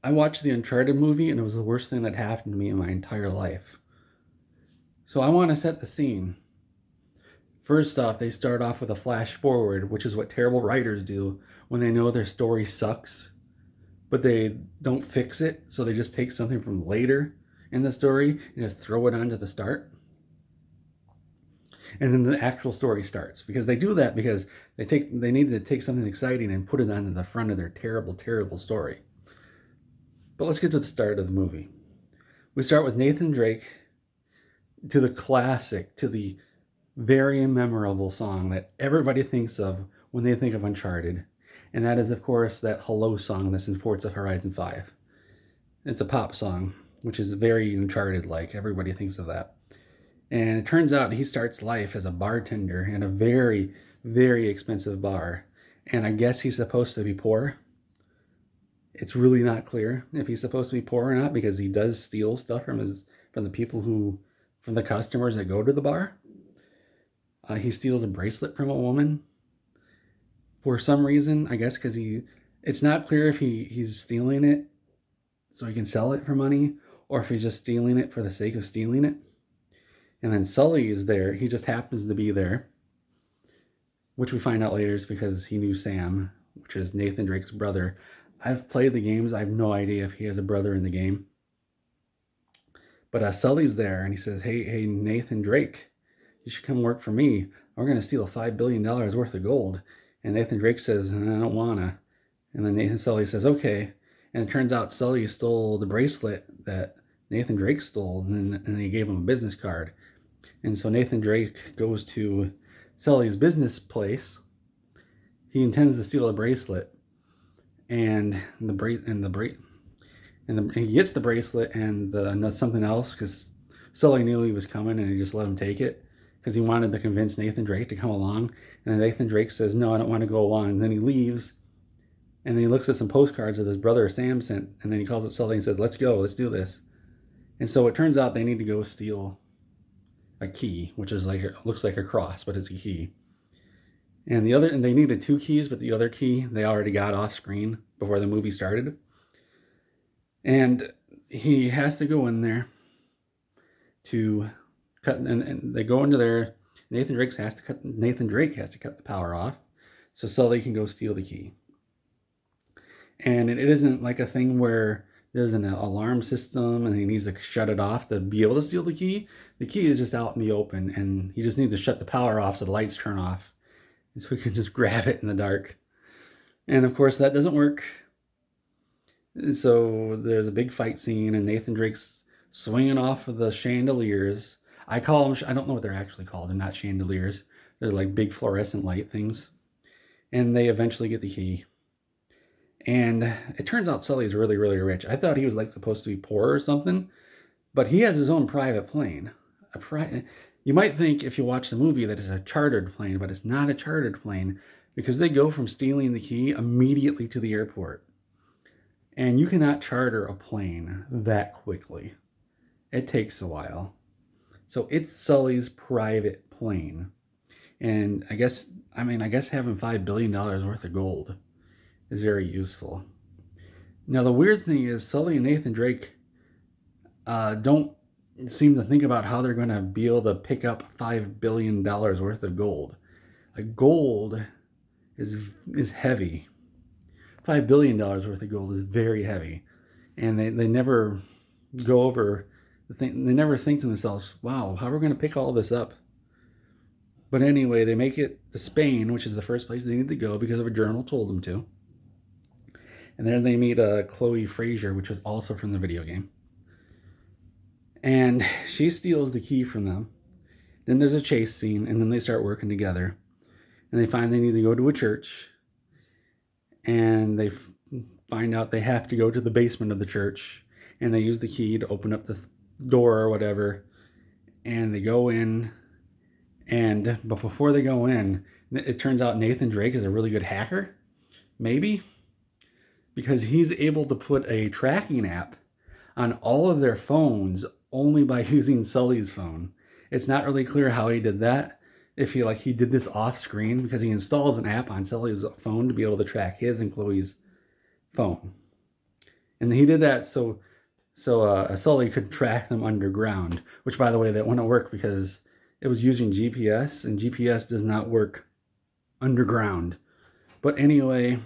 I watched the Uncharted movie and it was the worst thing that happened to me in my entire life. So I want to set the scene. First off, they start off with a flash forward, which is what terrible writers do when they know their story sucks, but they don't fix it. So they just take something from later in the story and just throw it onto the start. And then the actual story starts because they do that because they need to take something exciting and put it onto the front of their terrible story. But let's get to the start of the movie. We start with Nathan Drake to the classic, to the very memorable song that everybody thinks of when they think of Uncharted. And that is, of course, that Hello song that's in Forza Horizon 5. It's a pop song, which is very Uncharted like. Everybody thinks of that. And it turns out he starts life as a bartender in a very expensive bar. And I guess he's supposed to be poor. It's really not clear if he's supposed to be poor or not because he does steal stuff from the people from the customers that go to the bar. He steals a bracelet from a woman for some reason. I guess because it's not clear if he's stealing it so he can sell it for money or if he's just stealing it for the sake of stealing it. And then Sully is there. He just happens to be there, which we find out later is because he knew Sam, which is Nathan Drake's brother. I've played the games. I have no idea if he has a brother in the game. But Sully's there, and he says, hey, Nathan Drake, you should come work for me. We're going to steal $5 billion worth of gold. And Nathan Drake says, I don't want to. And then Sully says, okay. And it turns out Sully stole the bracelet that Nathan Drake stole, and he gave him a business card. And so Nathan Drake goes to Sully's business place. He intends to steal a bracelet, and he gets the bracelet and something else because Sully knew he was coming and he just let him take it because he wanted to convince Nathan Drake to come along. And Nathan Drake says, no, I don't want to go along. And then he leaves and then he looks at some postcards that his brother Sam sent, and then he calls up Sully and says, let's go, let's do this. And so it turns out they need to go steal a key, which is looks like a cross, but it's a key. And they needed two keys, but the other key they already got off screen before the movie started. And he has to go in there to cut, and they go into there. Nathan Drake has to cut the power off, so Sully can go steal the key. And it isn't like a thing where there's an alarm system and he needs to shut it off to be able to steal the key. The key is just out in the open, and he just needs to shut the power off so the lights turn off, and so he can just grab it in the dark. And of course, that doesn't work. So there's a big fight scene, and Nathan Drake's swinging off of the chandeliers. I call them, I don't know what they're actually called. They're not chandeliers. They're like big fluorescent light things. And they eventually get the key. And it turns out Sully is really rich. I thought he was like supposed to be poor or something, but he has his own private plane. You might think if you watch the movie that it's a chartered plane, but it's not a chartered plane because they go from stealing the key immediately to the airport. And you cannot charter a plane that quickly. It takes a while. So it's Sully's private plane. And I guess having $5 billion worth of gold is very useful. Now, the weird thing is Sully and Nathan Drake don't seem to think about how they're going to be able to pick up $5 billion worth of gold. Like, gold is heavy. $5 billion worth of gold is very heavy. And they never go over the thing. They never think to themselves, wow, how are we going to pick all this up? But anyway, they make it to Spain, which is the first place they need to go because of a journal told them to. And there they meet Chloe Fraser, which was also from the video game. And she steals the key from them. Then there's a chase scene, and then they start working together. And they find they need to go to a church. And they find out they have to go to the basement of the church. And they use the key to open up the door or whatever. And they go in. But before they go in, it turns out Nathan Drake is a really good hacker. Maybe. Because he's able to put a tracking app on all of their phones only by using Sully's phone. It's not really clear how he did that. If he did this off screen, because he installs an app on Sully's phone to be able to track his and Chloe's phone. And he did that so Sully could track them underground. Which, by the way, that wouldn't work because it was using GPS, and GPS does not work underground. But anyway,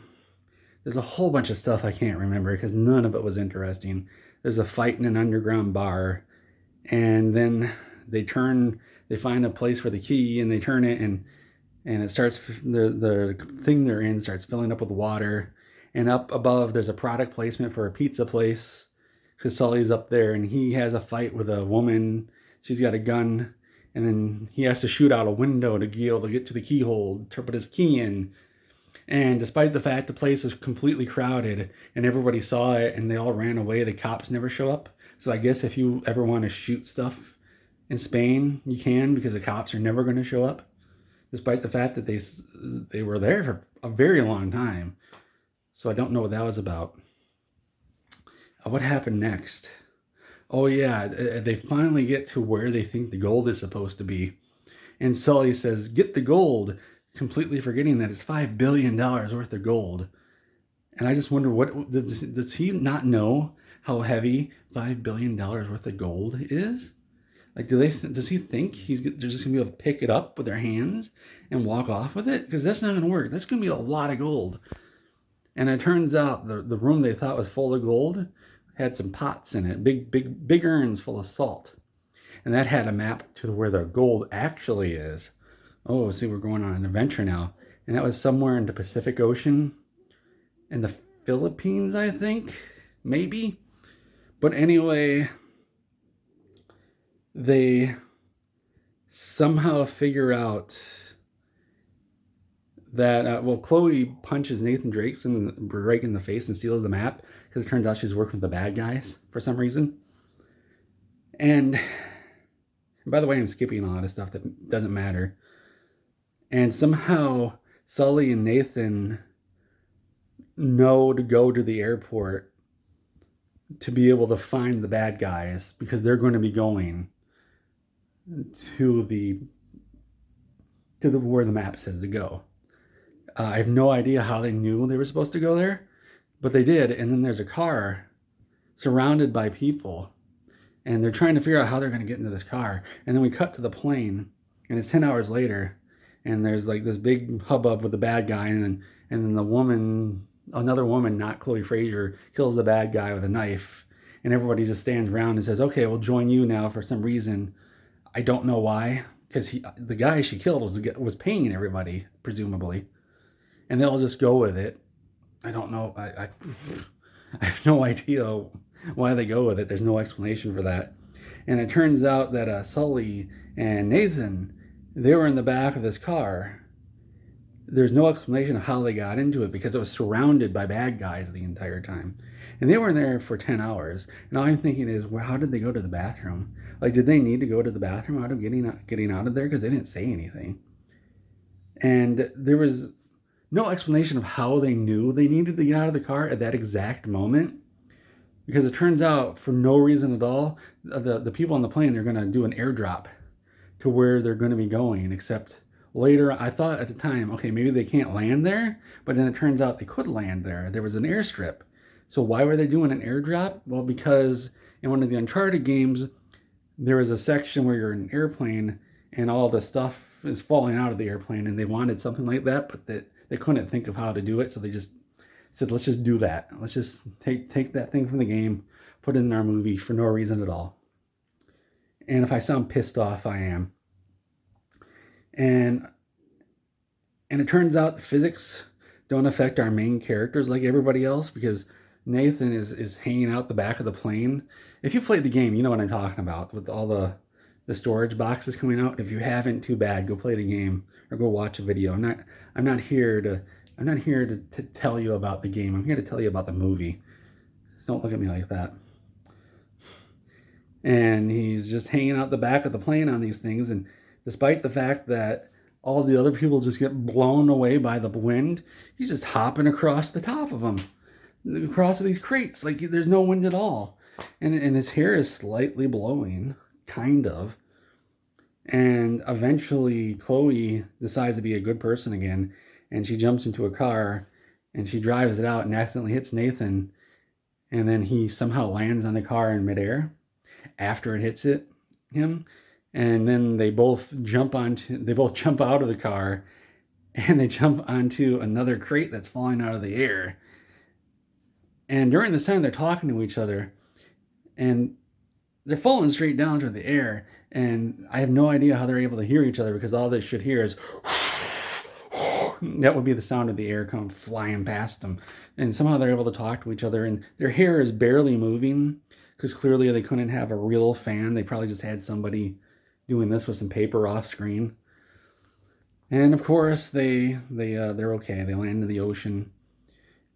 there's a whole bunch of stuff I can't remember because none of it was interesting. There's a fight in an underground bar, and then they find a place for the key, and they turn it, and it starts the thing they're in starts filling up with water, and up above there's a product placement for a pizza place because Sully's up there, and he has a fight with a woman. She's got a gun, and then he has to shoot out a window to be able to get to the keyhole to put his key in. And despite the fact the place was completely crowded and everybody saw it and they all ran away, the cops never show up. So I guess if you ever want to shoot stuff in Spain, you can, because the cops are never going to show up, despite the fact that they were there for a very long time. So I don't know what that was about. What happened next? Oh yeah, they finally get to where they think the gold is supposed to be. And Sully says, "Get the gold," completely forgetting that it's $5 billion worth of gold. And I just wonder, what does he not know how heavy $5 billion worth of gold is? Like, does he think they're just gonna be able to pick it up with their hands and walk off with it? Because that's not gonna work. That's gonna be a lot of gold. And it turns out the room they thought was full of gold had some pots in it, big urns full of salt, and that had a map to where the gold actually is. Oh, see, we're going on an adventure now, and that was somewhere in the Pacific Ocean, in the Philippines, I think, maybe. But anyway, they somehow figure out that Chloe punches Nathan Drake in the face and steals the map because it turns out she's working with the bad guys for some reason. And by the way, I'm skipping a lot of stuff that doesn't matter. And somehow Sully and Nathan know to go to the airport to be able to find the bad guys because they're going to be going to the where the map says to go. I have no idea how they knew they were supposed to go there, but they did. And then there's a car surrounded by people, and they're trying to figure out how they're going to get into this car. And then we cut to the plane, and it's 10 hours later, and there's like this big hubbub with the bad guy, and then another woman, not Chloe Fraser, kills the bad guy with a knife, and everybody just stands around and says, "Okay, we'll join you now." For some reason, I don't know why, because the guy she killed was paying everybody, presumably, and they all just go with it. I don't know. I have no idea why they go with it. There's no explanation for that. And it turns out that Sully and Nathan, they were in the back of this car. There's no explanation of how they got into it because it was surrounded by bad guys the entire time. And they were in there for 10 hours. And all I'm thinking is, well, how did they go to the bathroom? Like, did they need to go to the bathroom out of getting out of there? Because they didn't say anything. And there was no explanation of how they knew they needed to get out of the car at that exact moment. Because it turns out, for no reason at all, the people on the plane, they're going to do an airdrop to where they're going to be going. Except later, I thought at the time, okay, maybe they can't land there. But then it turns out they could land there. There was an airstrip. So why were they doing an airdrop? Well, because in one of the Uncharted games, there was a section where you're in an airplane and all the stuff is falling out of the airplane, and they wanted something like that, but they couldn't think of how to do it, so they just said, let's just do that. Let's just take that thing from the game, put it in our movie for no reason at all. And if I sound pissed off, I am. And it turns out the physics don't affect our main characters like everybody else, because Nathan is hanging out the back of the plane. If you played the game, you know what I'm talking about, with all the storage boxes coming out. If you haven't, too bad. Go play the game or go watch a video. I'm not here to tell you about the game. I'm here to tell you about the movie. Just don't look at me like that. And he's just hanging out the back of the plane on these things, and despite the fact that all the other people just get blown away by the wind, he's just hopping across the top of them, across these crates, like there's no wind at all. And his hair is slightly blowing, kind of. And eventually Chloe decides to be a good person again, and she jumps into a car and she drives it out and accidentally hits Nathan, and then he somehow lands on the car in midair after it hits him, and then they both jump out of the car, and they jump onto another crate that's falling out of the air. And during this time, they're talking to each other, and they're falling straight down to the air. And I have no idea how they're able to hear each other, because all they should hear is that would be the sound of the air coming flying past them. And somehow they're able to talk to each other, and their hair is barely moving, because clearly they couldn't have a real fan. They probably just had somebody doing this with some paper off screen. And of course, they're okay. They land in the ocean,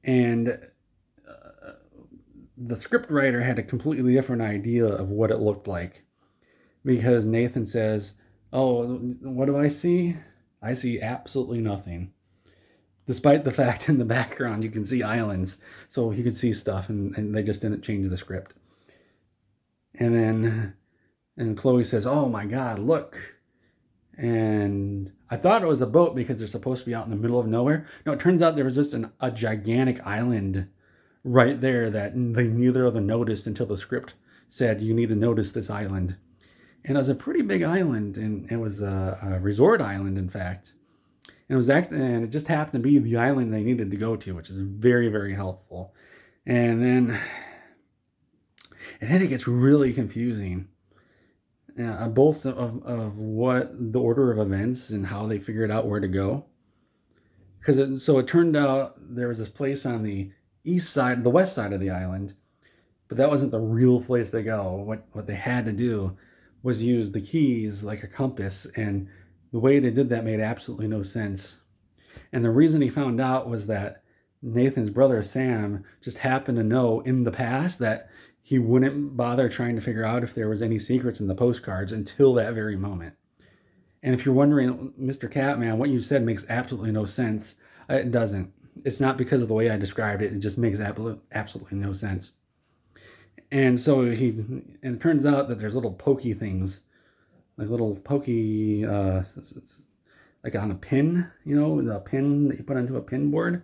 and the script writer had a completely different idea of what it looked like, because Nathan says, "Oh, what do I see? I see absolutely nothing." Despite the fact in the background you can see islands, so he could see stuff, and they just didn't change the script. And Chloe says, "Oh my God, look!" And I thought it was a boat because they're supposed to be out in the middle of nowhere. No, it turns out there was just a gigantic island right there that they neither of them noticed until the script said, "You need to notice this island." And it was a pretty big island, and it was a resort island, in fact. And it just happened to be the island they needed to go to, which is very, very helpful. And then it gets really confusing. Both of what the order of events and how they figured out where to go. So it turned out there was this place on the west side of the island, but that wasn't the real place to go. What they had to do was use the keys like a compass, and the way they did that made absolutely no sense. And the reason he found out was that Nathan's brother Sam just happened to know in the past that he wouldn't bother trying to figure out if there was any secrets in the postcards until that very moment. And if you're wondering, Mr. Catman, what you said makes absolutely no sense, it doesn't. It's not because of the way I described it. It just makes absolutely no sense. And so it turns out that there's little pokey things, like little pokey, like on a pin, the pin that you put onto a pin board,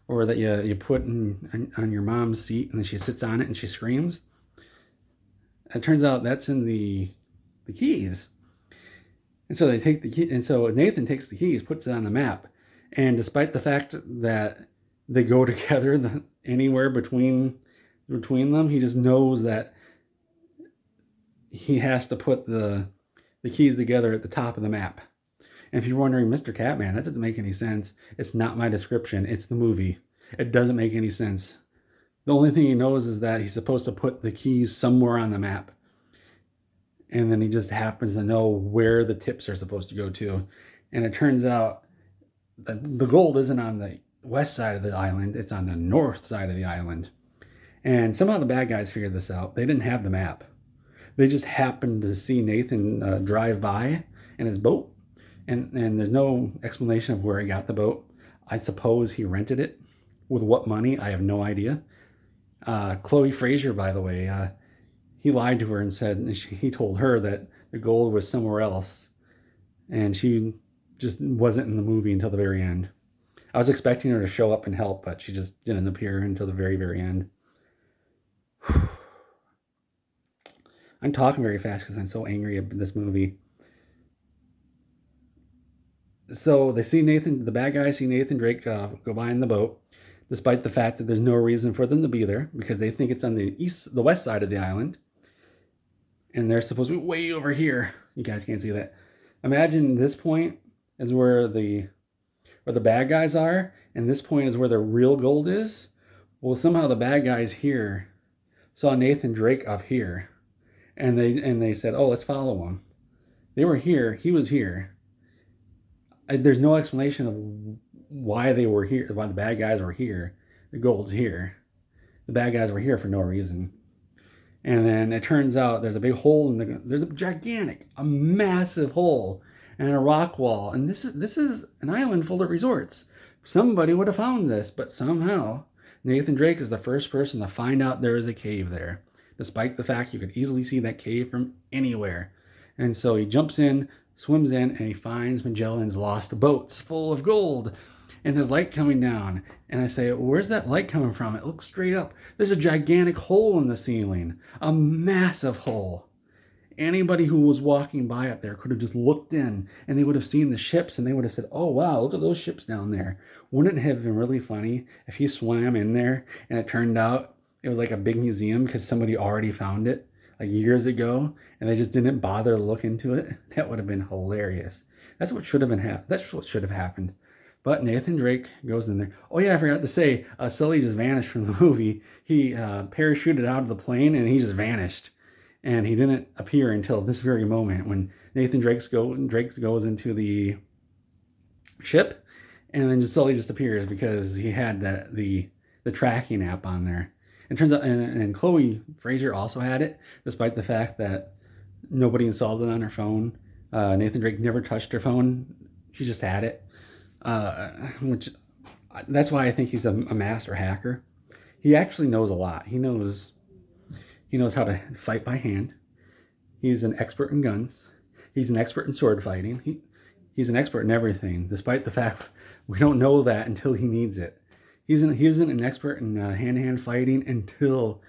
or that you put on your mom's seat, and then she sits on it and she screams. It turns out that's in the keys. And so they take the key, and so Nathan takes the keys, puts it on the map, and despite the fact that they go together anywhere between them, he just knows that he has to put the keys together at the top of the map. And if you're wondering, Mr. Catman, that doesn't make any sense. It's not my description. It's the movie. It doesn't make any sense. The only thing he knows is that he's supposed to put the keys somewhere on the map. And then he just happens to know where the tips are supposed to go to. And it turns out that the gold isn't on the west side of the island. It's on the north side of the island. And somehow the bad guys figured this out. They didn't have the map. They just happened to see Nathan drive by in his boat. And there's no explanation of where he got the boat. I suppose he rented it. With what money? I have no idea. Chloe Fraser, by the way, he lied to her and said he told her that the gold was somewhere else. And she just wasn't in the movie until the very end. I was expecting her to show up and help, but she just didn't appear until the very, very end. I'm talking very fast because I'm so angry at this movie. So the bad guys see Nathan Drake go by in the boat, despite the fact that there's no reason for them to be there, because they think it's on the west side of the island. And they're supposed to be way over here. You guys can't see that. Imagine this point is where the bad guys are, and this point is where the real gold is. Well, somehow the bad guys here saw Nathan Drake up here, and they said, "Oh, let's follow him." They were here. He was here. There's no explanation of why they were here, why the bad guys were here. The gold's here. The bad guys were here for no reason. And then it turns out there's a big hole there's a massive hole and a rock wall. And this is an island full of resorts. Somebody would have found this, but somehow Nathan Drake is the first person to find out there is a cave there, despite the fact you could easily see that cave from anywhere. And so he jumps in, swims in, and he finds Magellan's lost boats full of gold. and there's light coming down. And I say, where's that light coming from? It looks straight up. There's a gigantic hole in the ceiling, a massive hole. Anybody who was walking by up there could have just looked in and they would have seen the ships and they would have said, oh, wow, look at those ships down there. Wouldn't it have been really funny if he swam in there and it turned out it was like a big museum because somebody already found it like years ago and they just didn't bother to look into it? That would have been hilarious. That's what should have been That's what should have happened. But Nathan Drake goes in there. Oh yeah, I forgot to say, Sully just vanished from the movie. He parachuted out of the plane and he just vanished. And he didn't appear until this very moment when Nathan Drake goes into the ship, and then Sully just appears because he had the tracking app on there. It turns out, and Chloe Fraser also had it, despite the fact that nobody installed it on her phone. Nathan Drake never touched her phone; she just had it, which that's why I think he's a master hacker. He actually knows a lot. He knows how to fight by hand. He's an expert in guns. He's an expert in sword fighting. He's an expert in everything, despite the fact we don't know that until he needs it. He isn't an expert in hand-to-hand fighting until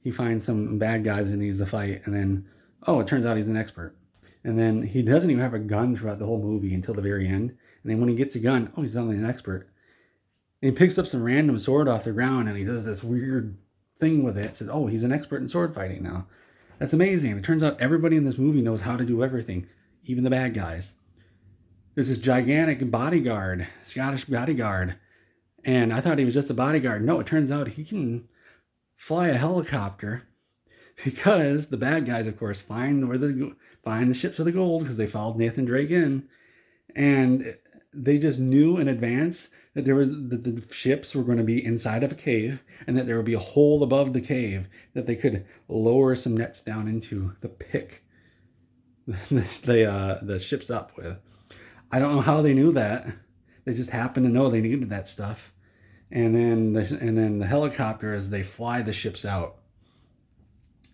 he finds some bad guys and needs to fight, and then, oh, it turns out he's an expert. And then he doesn't even have a gun throughout the whole movie until the very end. And then when he gets a gun, oh, he's suddenly an expert. And he picks up some random sword off the ground and he does this weird thing with it. Says, oh, he's an expert in sword fighting now. That's amazing. It turns out everybody in this movie knows how to do everything, even the bad guys. There's this gigantic bodyguard, Scottish bodyguard, and I thought he was just a bodyguard. No, it turns out he can fly a helicopter because the bad guys, of course, find the ships of the gold because they followed Nathan Drake in, and they just knew in advance that the ships were going to be inside of a cave and that there would be a hole above the cave that they could lower some nets down into to pick the ships up with. I don't know how they knew that. They just happened to know they needed that stuff. And then the helicopters, they fly the ships out.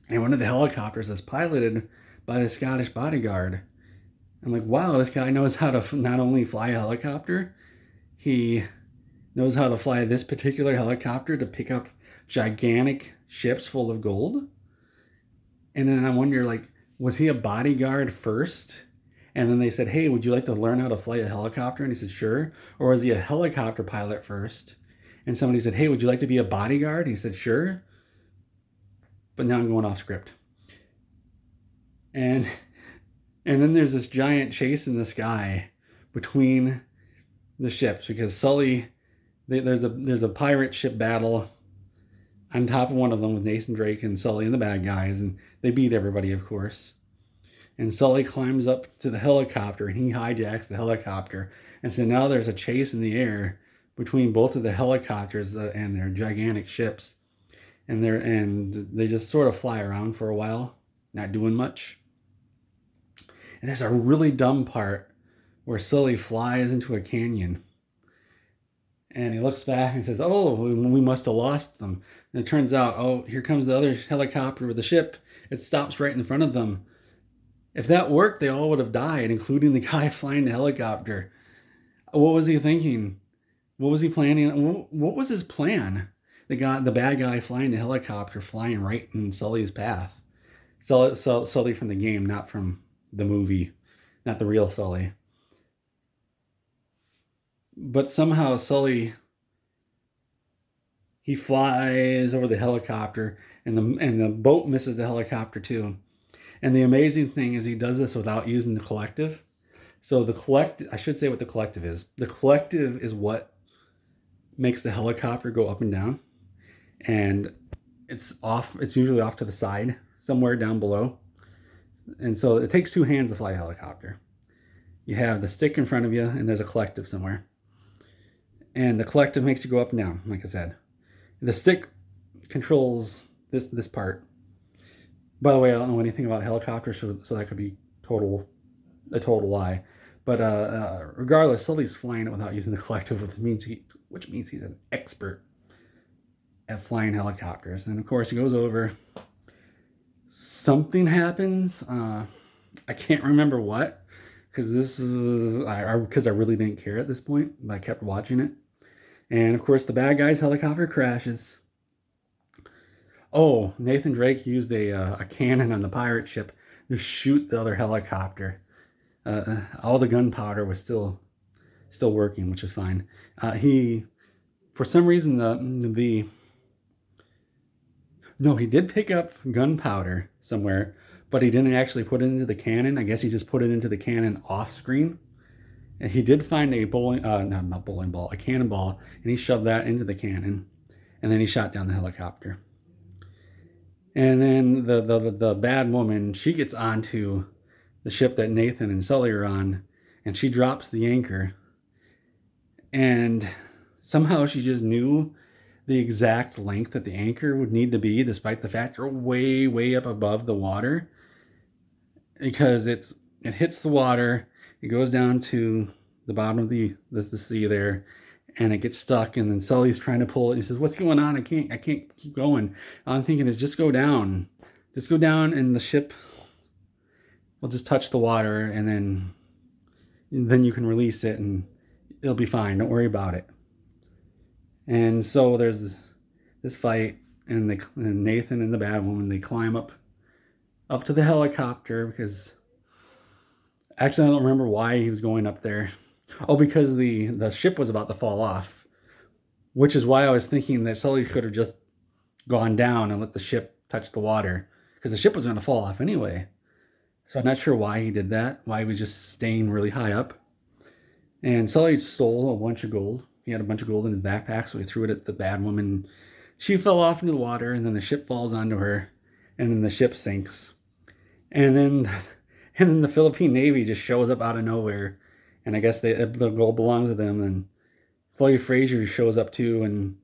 And one of the helicopters is piloted by the Scottish bodyguard. I'm like, wow, this guy knows how to not only fly a helicopter, he knows how to fly this particular helicopter to pick up gigantic ships full of gold. And then I wonder, like, was he a bodyguard first? And then they said, hey, would you like to learn how to fly a helicopter? And he said, sure. Or was he a helicopter pilot first? And somebody said, hey, would you like to be a bodyguard? And he said, sure. But now I'm going off script. And then there's this giant chase in the sky between the ships because Sully, there's a pirate ship battle on top of one of them with Nathan Drake and Sully and the bad guys, and they beat everybody, of course. And Sully climbs up to the helicopter and he hijacks the helicopter. And so now there's a chase in the air between both of the helicopters and their gigantic ships. And they just sort of fly around for a while, not doing much. And there's a really dumb part where Sully flies into a canyon. And he looks back and says, oh, we must have lost them. And it turns out, oh, here comes the other helicopter with the ship. It stops right in front of them. If that worked, they all would have died, including the guy flying the helicopter. What was he thinking? What was he planning? What was his plan? The bad guy flying the helicopter, flying right in Sully's path. Sully from the game, not from the movie, not the real Sully. But somehow Sully, he flies over the helicopter, and the boat misses the helicopter too. And the amazing thing is he does this without using the collective. So the collective, I should say what the collective is. The collective is what makes the helicopter go up and down. And it's usually off to the side, somewhere down below. And so it takes two hands to fly a helicopter. You have the stick in front of you, and there's a collective somewhere. And the collective makes you go up and down, like I said. The stick controls this part. By the way, I don't know anything about helicopters, so that could be a total lie. But regardless, Sully's flying it without using the collective, which means he's an expert at flying helicopters. And of course, he goes over. Something happens. I can't remember what, because I really didn't care at this point, but I kept watching it. And of course, the bad guy's helicopter crashes. Oh, Nathan Drake used a cannon on the pirate ship to shoot the other helicopter. All the gunpowder was still working, which is fine. He, for some reason, the no, he did pick up gunpowder somewhere, but he didn't actually put it into the cannon. I guess he just put it into the cannon off screen. And he did find a not bowling ball, a cannonball, and he shoved that into the cannon, and then he shot down the helicopter. And then the bad woman, she gets onto the ship that Nathan and Sully are on, and she drops the anchor. And somehow she just knew the exact length that the anchor would need to be, despite the fact they're way, way up above the water, because it hits the water, it goes down to the bottom of the sea there, and it gets stuck. And then Sully's trying to pull it. He says, "What's going on? I can't keep going." All I'm thinking is just go down, and the ship will just touch the water, and then you can release it, and it'll be fine. Don't worry about it. And so there's this fight, and Nathan and the bad woman, they climb up to the helicopter, because actually I don't remember why he was going up there. Oh, because the ship was about to fall off, which is why I was thinking that Sully could have just gone down and let the ship touch the water, because the ship was going to fall off anyway. So I'm not sure why he did that, why he was just staying really high up. And Sully stole a bunch of gold. He had a bunch of gold in his backpack, so he threw it at the bad woman. She fell off into the water, and then the ship falls onto her, and then the ship sinks. And then and then the Philippine Navy just shows up out of nowhere, and I guess the gold belongs to them. And Chloe Fraser shows up too, and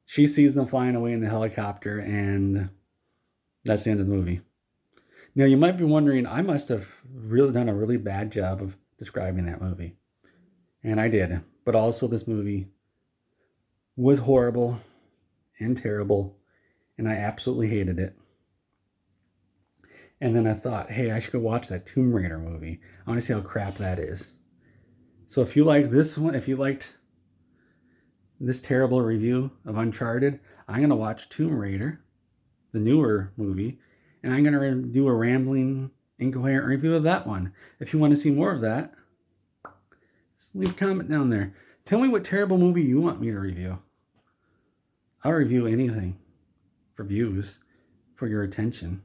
she sees them flying away in the helicopter, and that's the end of the movie. Now you might be wondering, I must have really done a really bad job of describing that movie, and I did. But also, this movie was horrible and terrible, and I absolutely hated it. And then I thought, hey, I should go watch that Tomb Raider movie. I want to see how crap that is. So if you like this one, if you liked this terrible review of Uncharted, I'm going to watch Tomb Raider, the newer movie, and I'm going to do a rambling, incoherent review of that one. If you want to see more of that, just leave a comment down there. Tell me what terrible movie you want me to review. I'll review anything for views, for your attention.